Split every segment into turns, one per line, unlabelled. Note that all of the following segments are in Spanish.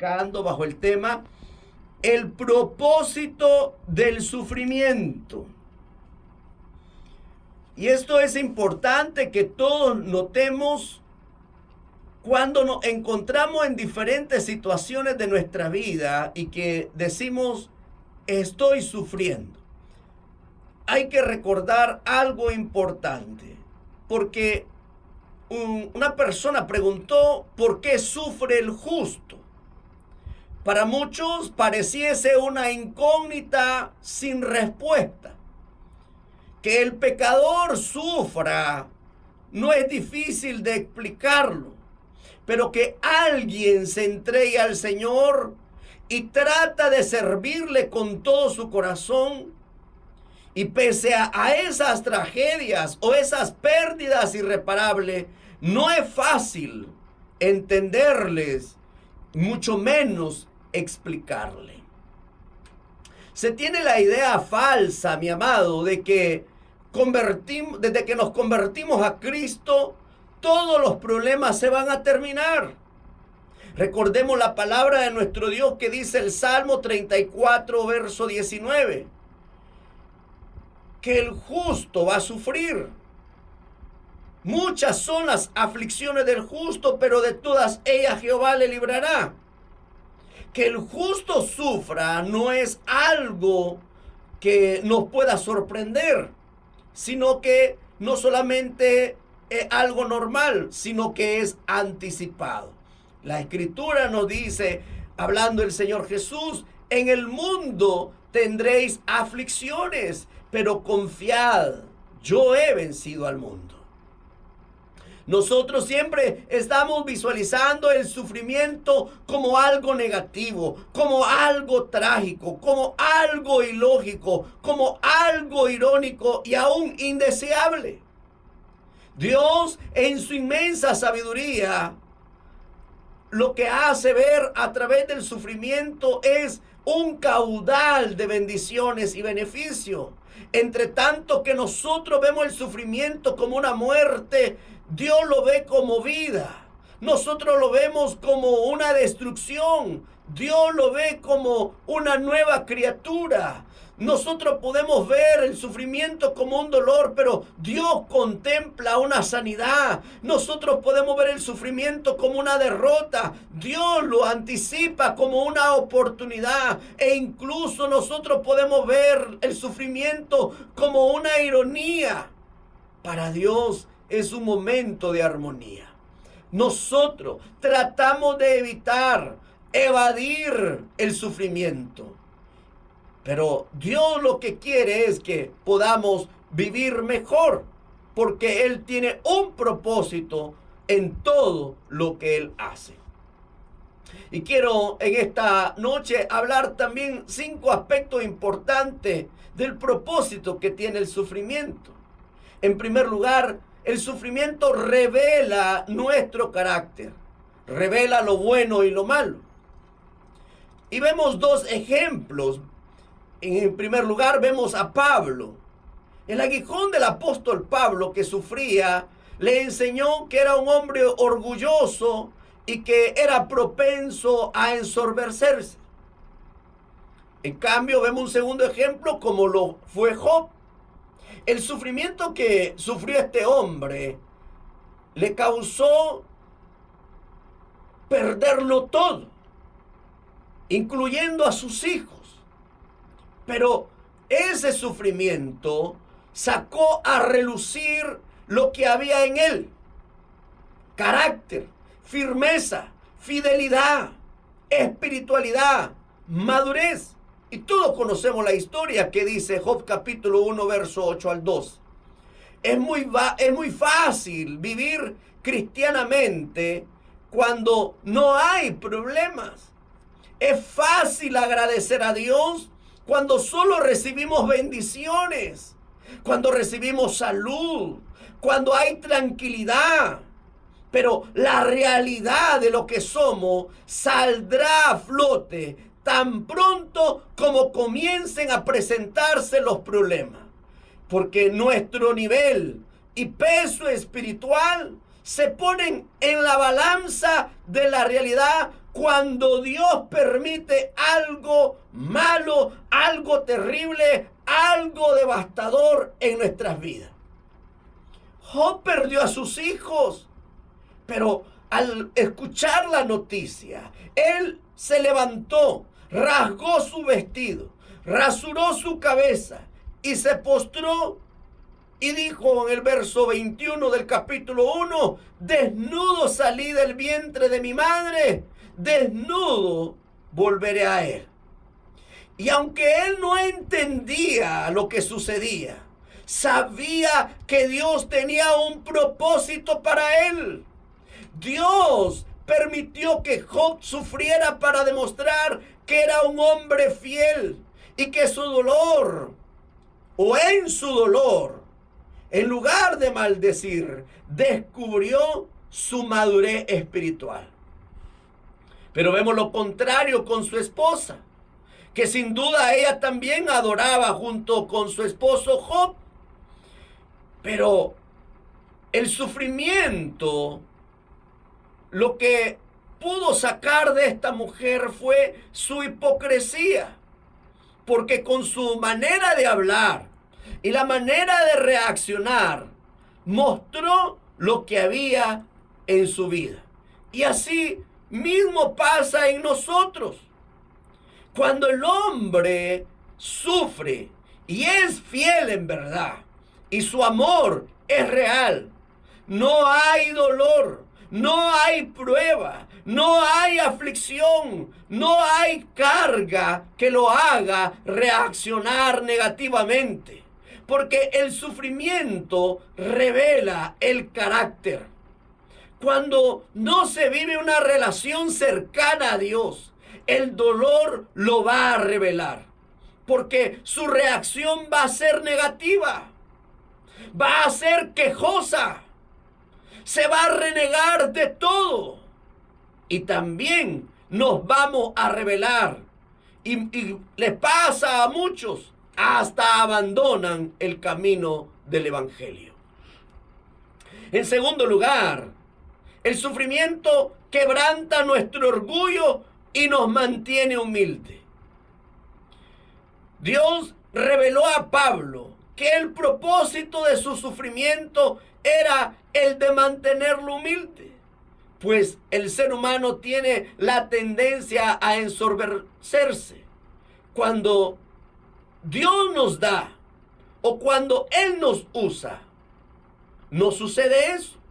predicando bajo el tema el propósito del sufrimiento. Y esto es importante que todos notemos cuando nos encontramos en diferentes situaciones de nuestra vida y que decimos, estoy sufriendo. Hay que recordar algo importante, porque una persona preguntó por qué sufre el justo. Para muchos pareciese una incógnita sin respuesta. Que el pecador sufra no es difícil de explicarlo, pero que alguien se entregue al Señor y trata de servirle con todo su corazón, y pese a esas tragedias o esas pérdidas irreparables, no es fácil entenderles, mucho menos explicarle. Se tiene la idea falsa, mi amado, de que desde que nos convertimos a Cristo, todos los problemas se van a terminar. Recordemos la palabra de nuestro Dios que dice el Salmo 34, verso 19, que el justo va a sufrir. Muchas son las aflicciones del justo, pero de todas ellas Jehová le librará. Que el justo sufra no es algo que nos pueda sorprender, sino que no solamente es algo normal, sino que es anticipado. La Escritura nos dice, hablando el Señor Jesús, en el mundo tendréis aflicciones, pero confiad, yo he vencido al mundo. Nosotros siempre estamos visualizando el sufrimiento como algo negativo, como algo trágico, como algo ilógico, como algo irónico y aún indeseable. Dios, en su inmensa sabiduría, lo que hace ver a través del sufrimiento es un caudal de bendiciones y beneficios. Entre tanto que nosotros vemos el sufrimiento como una muerte, Dios lo ve como vida. Nosotros lo vemos como una destrucción. Dios lo ve como una nueva criatura. Nosotros podemos ver el sufrimiento como un dolor, pero Dios contempla una sanidad. Nosotros podemos ver el sufrimiento como una derrota. Dios lo anticipa como una oportunidad. E incluso nosotros podemos ver el sufrimiento como una ironía. Para Dios es un momento de armonía. Nosotros tratamos de evadir el sufrimiento. Pero Dios lo que quiere es que podamos vivir mejor, porque Él tiene un propósito en todo lo que Él hace. Y quiero en esta noche hablar también 5 aspectos importantes del propósito que tiene el sufrimiento. En primer lugar, el sufrimiento revela nuestro carácter, revela lo bueno y lo malo. Y vemos 2 ejemplos. En primer lugar, vemos a Pablo. El aguijón del apóstol Pablo que sufría le enseñó que era un hombre orgulloso y que era propenso a ensoberbecerse. En cambio, vemos un segundo ejemplo como lo fue Job. El sufrimiento que sufrió este hombre le causó perderlo todo, incluyendo a sus hijos. Pero ese sufrimiento sacó a relucir lo que había en él: carácter, firmeza, fidelidad, espiritualidad, madurez. Y todos conocemos la historia que dice Job capítulo 1, verso 8 al 2. Es muy fácil vivir cristianamente cuando no hay problemas. Es fácil agradecer a Dios cuando solo recibimos bendiciones, cuando recibimos salud, cuando hay tranquilidad. Pero la realidad de lo que somos saldrá a flote tan pronto como comiencen a presentarse los problemas. Porque nuestro nivel y peso espiritual se ponen en la balanza de la realidad Cuando Dios permite algo malo, algo terrible, algo devastador en nuestras vidas. Job perdió a sus hijos, pero al escuchar la noticia, él se levantó, rasgó su vestido, rasuró su cabeza y se postró y dijo en el verso 21 del capítulo 1, desnudo salí del vientre de mi madre, desnudo volveré a él. Y aunque él no entendía lo que sucedía, sabía que Dios tenía un propósito para él. Dios permitió que Job sufriera para demostrar que era un hombre fiel y que su dolor, o en su dolor, en lugar de maldecir, descubrió su madurez espiritual. Pero vemos lo contrario con su esposa, que sin duda ella también adoraba junto con su esposo Job. Pero el sufrimiento, lo que pudo sacar de esta mujer fue su hipocresía, porque con su manera de hablar y la manera de reaccionar, mostró lo que había en su vida. Y así mismo pasa en nosotros. Cuando el hombre sufre y es fiel en verdad, y su amor es real, no hay dolor, no hay prueba, no hay aflicción, no hay carga que lo haga reaccionar negativamente. Porque el sufrimiento revela el carácter. Cuando no se vive una relación cercana a Dios, el dolor lo va a revelar. Porque su reacción va a ser negativa. Va a ser quejosa. Se va a renegar de todo. Y también nos vamos a rebelar. Y le pasa a muchos. Hasta abandonan el camino del evangelio. En segundo lugar, el sufrimiento quebranta nuestro orgullo y nos mantiene humildes. Dios reveló a Pablo que el propósito de su sufrimiento era el de mantenerlo humilde, pues el ser humano tiene la tendencia a ensoberbecerse. Cuando Dios nos da o cuando Él nos usa, no sucede eso.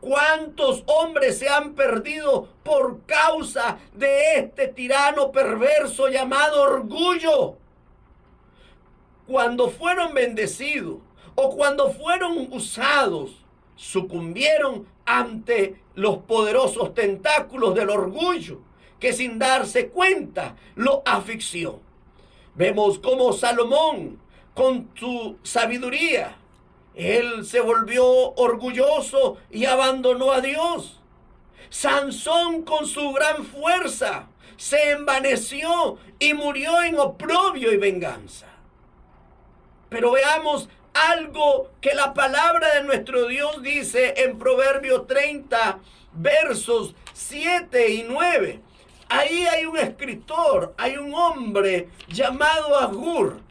¿Cuántos hombres se han perdido por causa de este tirano perverso llamado orgullo? Cuando fueron bendecidos o cuando fueron usados, sucumbieron ante los poderosos tentáculos del orgullo, que sin darse cuenta lo asfixió. Vemos cómo Salomón, con su sabiduría, él se volvió orgulloso y abandonó a Dios. Sansón, con su gran fuerza, se envaneció y murió en oprobio y venganza. Pero veamos algo que la palabra de nuestro Dios dice en Proverbios 30, versos 7 y 9. Ahí hay un escritor, hay un hombre llamado Agur,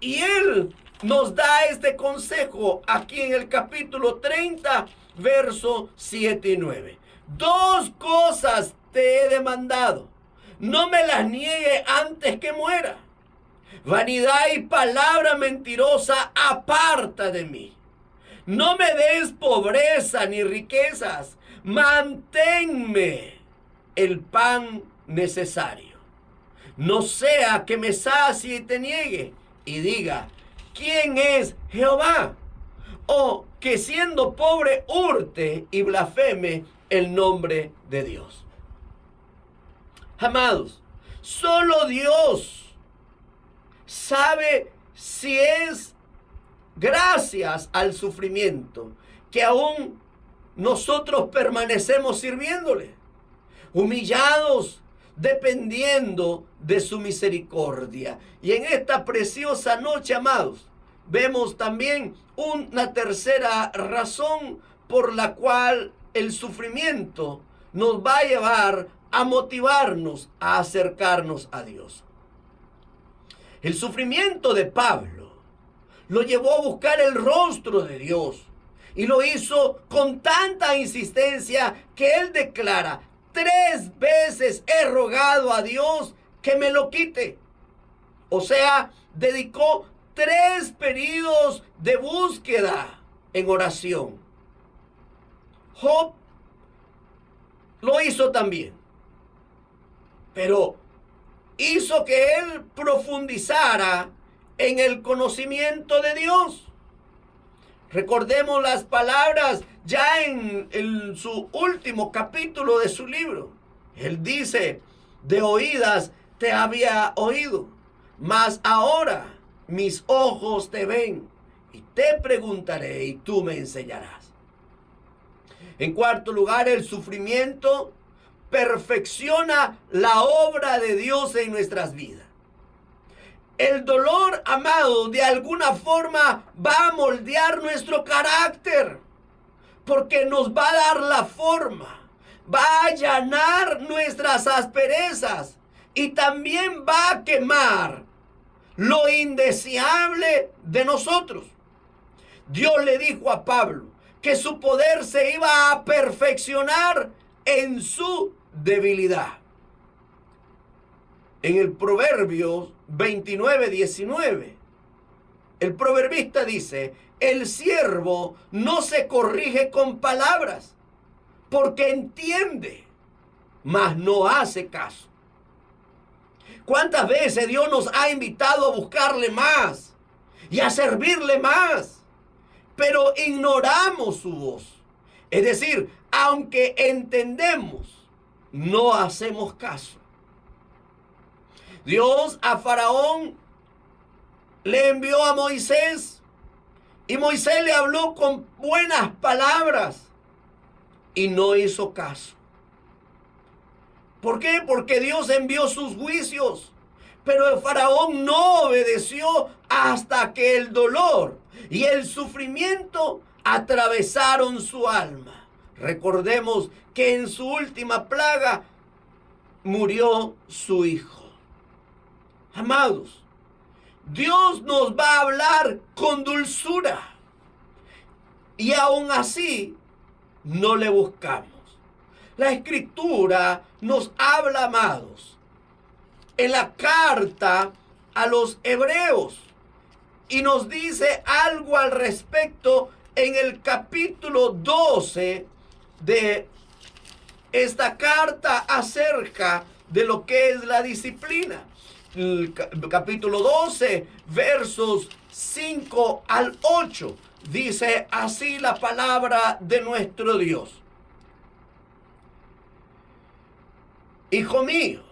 y él nos da este consejo aquí en el capítulo 30, versos 7 y 9. Dos cosas te he demandado, no me las niegue antes que muera. Vanidad y palabra mentirosa aparta de mí. No me des pobreza ni riquezas, manténme el pan necesario. No sea que me sacie y te niegue y diga, ¿quién es Jehová? O que siendo pobre hurte y blasfeme el nombre de Dios. Amados, solo Dios sabe si es gracias al sufrimiento que aún nosotros permanecemos sirviéndole, humillados, dependiendo de su misericordia. Y en esta preciosa noche, amados, vemos también una tercera razón por la cual el sufrimiento nos va a llevar a motivarnos a acercarnos a Dios. El sufrimiento de Pablo lo llevó a buscar el rostro de Dios y lo hizo con tanta insistencia que él declara: 3 veces he rogado a Dios que me lo quite. O sea, dedicó 3 periodos de búsqueda en oración. Job lo hizo también, pero hizo que él profundizara en el conocimiento de Dios. Recordemos las palabras ya en su último capítulo de su libro. Él dice: de oídas te había oído, mas ahora mis ojos te ven, y te preguntaré y tú me enseñarás. En cuarto lugar, el sufrimiento perfecciona la obra de Dios en nuestras vidas. El dolor, amado, de alguna forma va a moldear nuestro carácter, porque nos va a dar la forma, va a allanar nuestras asperezas y también va a quemar lo indeseable de nosotros. Dios le dijo a Pablo que su poder se iba a perfeccionar en su debilidad. En el Proverbios 29:19, el proverbista dice: el siervo no se corrige con palabras, porque entiende, mas no hace caso. ¿Cuántas veces Dios nos ha invitado a buscarle más y a servirle más, pero ignoramos su voz? Es decir, aunque entendemos, no hacemos caso. Dios a Faraón le envió a Moisés, y Moisés le habló con buenas palabras y no hizo caso. ¿Por qué? Porque Dios envió sus juicios, pero el Faraón no obedeció hasta que el dolor y el sufrimiento atravesaron su alma. Recordemos que en su última plaga murió su hijo. Amados, Dios nos va a hablar con dulzura y aún así no le buscamos. La Escritura nos habla, amados, en la carta a los Hebreos, y nos dice algo al respecto en el capítulo 12 de esta carta acerca de lo que es la disciplina. El capítulo 12, versos 5 al 8, dice así la palabra de nuestro Dios: Hijo mío,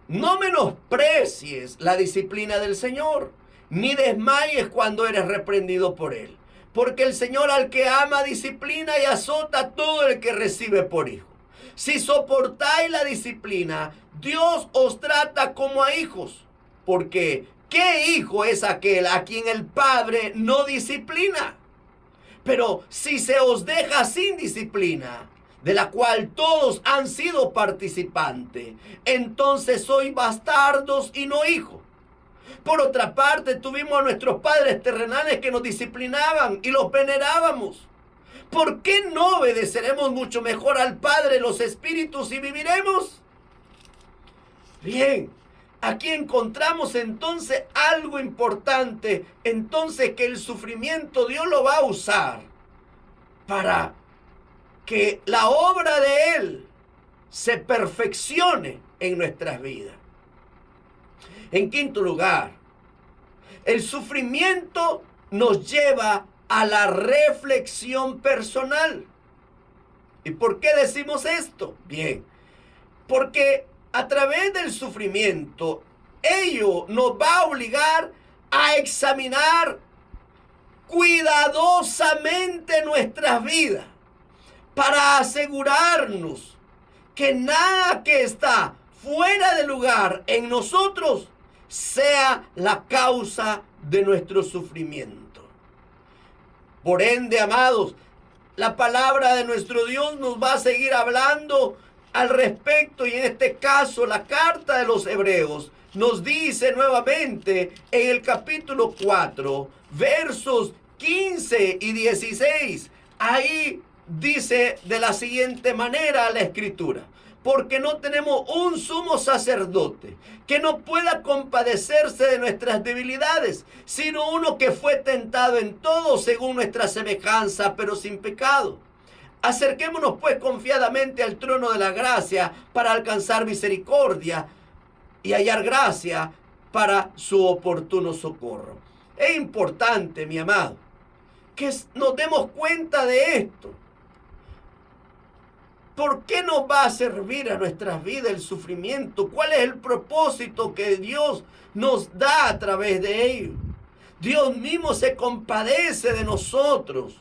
no menosprecies la disciplina del Señor, ni desmayes cuando eres reprendido por Él. Porque el Señor al que ama disciplina y azota a todo el que recibe por hijo. Si soportáis la disciplina, Dios os trata como a hijos. Porque ¿qué hijo es aquel a quien el Padre no disciplina? Pero si se os deja sin disciplina, de la cual todos han sido participantes, entonces sois bastardos y no hijos. Por otra parte, tuvimos a nuestros padres terrenales que nos disciplinaban y los venerábamos. ¿Por qué no obedeceremos mucho mejor al Padre de los Espíritus y viviremos? Bien, aquí encontramos entonces algo importante, entonces que el sufrimiento Dios lo va a usar para que la obra de Él se perfeccione en nuestras vidas. En quinto lugar, el sufrimiento nos lleva a la reflexión personal. ¿Y por qué decimos esto? Bien, porque a través del sufrimiento, ello nos va a obligar a examinar cuidadosamente nuestras vidas para asegurarnos que nada que está fuera de lugar en nosotros sea la causa de nuestro sufrimiento. Por ende, amados, la palabra de nuestro Dios nos va a seguir hablando al respecto, y en este caso la carta de los Hebreos nos dice nuevamente en el capítulo 4, versos 15 y 16. Ahí dice de la siguiente manera la Escritura: porque no tenemos un sumo sacerdote que no pueda compadecerse de nuestras debilidades, sino uno que fue tentado en todo según nuestra semejanza, pero sin pecado. Acerquémonos pues confiadamente al trono de la gracia para alcanzar misericordia y hallar gracia para su oportuno socorro. Es importante, mi amado, que nos demos cuenta de esto. ¿Por qué nos va a servir a nuestras vidas el sufrimiento? ¿Cuál es el propósito que Dios nos da a través de ello? Dios mismo se compadece de nosotros.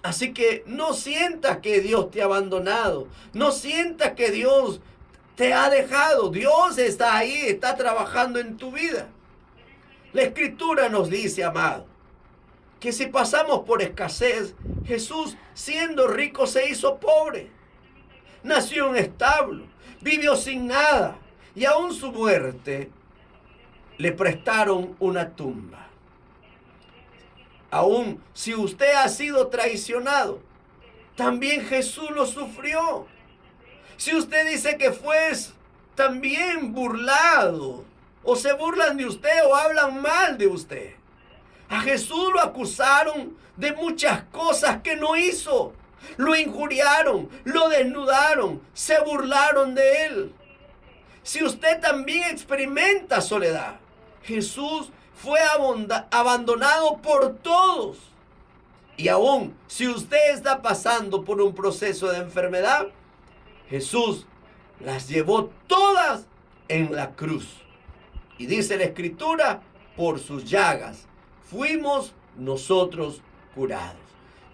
Así que no sientas que Dios te ha abandonado. No sientas que Dios te ha dejado. Dios está ahí, está trabajando en tu vida. La Escritura nos dice, amado, que si pasamos por escasez, Jesús, siendo rico, se hizo pobre. Nació en un establo, vivió sin nada, y aún su muerte le prestaron una tumba. Aún si usted ha sido traicionado, también Jesús lo sufrió. Si usted dice que fue también burlado, o se burlan de usted o hablan mal de usted, a Jesús lo acusaron de muchas cosas que no hizo. Lo injuriaron, lo desnudaron, se burlaron de él. Si usted también experimenta soledad, Jesús fue abandonado por todos. Y aún si usted está pasando por un proceso de enfermedad, Jesús las llevó todas en la cruz. Y dice la Escritura, por sus llagas fuimos nosotros curados.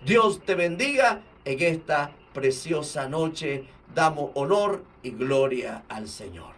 Dios te bendiga en esta preciosa noche. Damos honor y gloria al Señor.